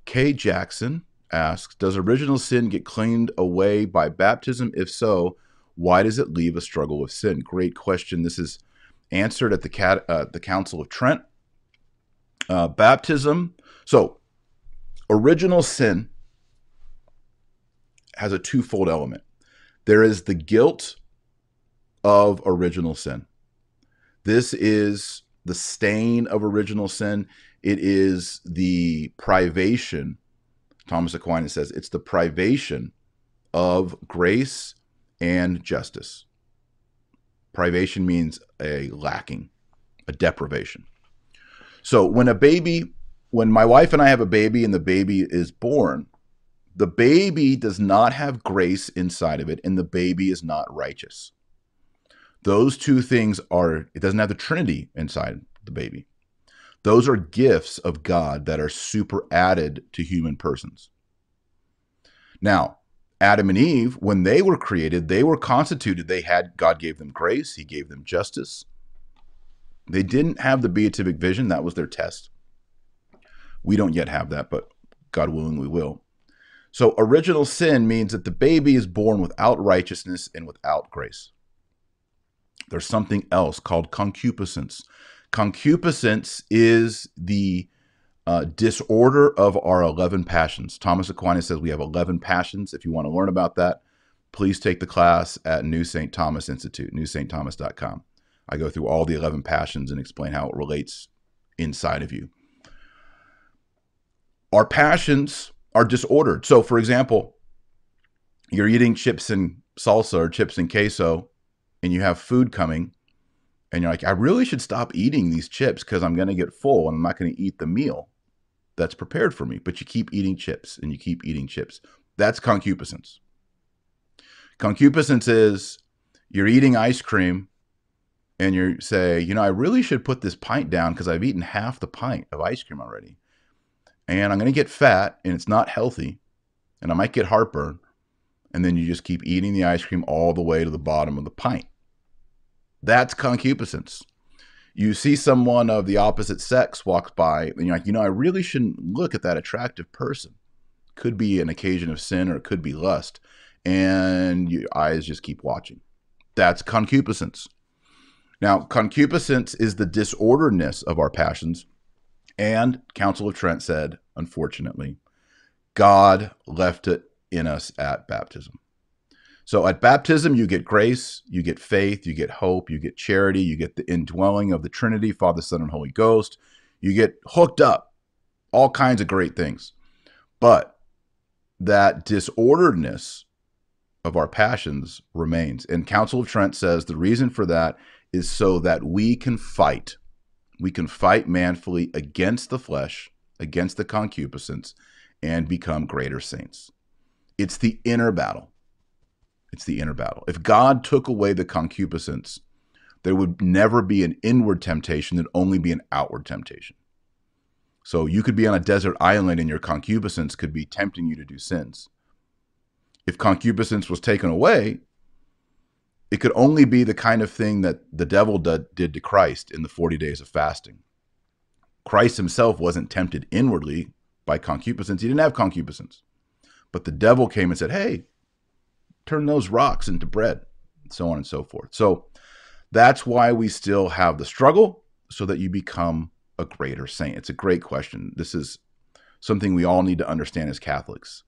Kay Jackson asks, does original sin get cleaned away by baptism? If so, why does it leave a struggle with sin? Great question. This is answered at the Council of Trent. Baptism. So, original sin has a twofold element. There is the guilt of original sin. This is the stain of original sin. It is the privation. Thomas Aquinas says it's the privation of grace and justice. Privation means a lacking, a deprivation. So when my wife and I have a baby and the baby is born, the baby does not have grace inside of it and the baby is not righteous. Those two things it doesn't have the Trinity inside the baby. Those are gifts of God that are super added to human persons. Now, Adam and Eve, when they were created, they were constituted. God gave them grace. He gave them justice. They didn't have the beatific vision. That was their test. We don't yet have that, but God willing, we will. So original sin means that the baby is born without righteousness and without grace. There's something else called concupiscence. Concupiscence is the disorder of our 11 passions. Thomas Aquinas says we have 11 passions. If you want to learn about that, please take the class at New St. Thomas Institute, newstthomas.com. I go through all the 11 passions and explain how it relates inside of you. Our passions are disordered. So, for example, you're eating chips and salsa or chips and queso, and you have food coming, and you're like, I really should stop eating these chips because I'm going to get full and I'm not going to eat the meal that's prepared for me. But you keep eating chips and you keep eating chips. That's concupiscence. Concupiscence is you're eating ice cream and you say, I really should put this pint down because I've eaten half the pint of ice cream already. And I'm going to get fat and it's not healthy and I might get heartburn. And then you just keep eating the ice cream all the way to the bottom of the pint. That's concupiscence. You see someone of the opposite sex walks by and you're like, I really shouldn't look at that attractive person. Could be an occasion of sin or it could be lust. And your eyes just keep watching. That's concupiscence. Now, concupiscence is the disorderedness of our passions. And Council of Trent said, unfortunately, God left it in us at baptism. So at baptism, you get grace, you get faith, you get hope, you get charity, you get the indwelling of the Trinity, Father, Son, and Holy Ghost. You get hooked up, all kinds of great things. But that disorderedness of our passions remains. And Council of Trent says the reason for that is so that we can fight. We can fight manfully against the flesh, against the concupiscence, and become greater saints. It's the inner battle. It's the inner battle. If God took away the concupiscence, there would never be an inward temptation. There'd only be an outward temptation. So you could be on a desert island and your concupiscence could be tempting you to do sins. If concupiscence was taken away, it could only be the kind of thing that the devil did to Christ in the 40 days of fasting. Christ himself wasn't tempted inwardly by concupiscence. He didn't have concupiscence. But the devil came and said, hey, turn those rocks into bread, and so on and so forth. So that's why we still have the struggle, so that you become a greater saint. It's a great question. This is something we all need to understand as Catholics.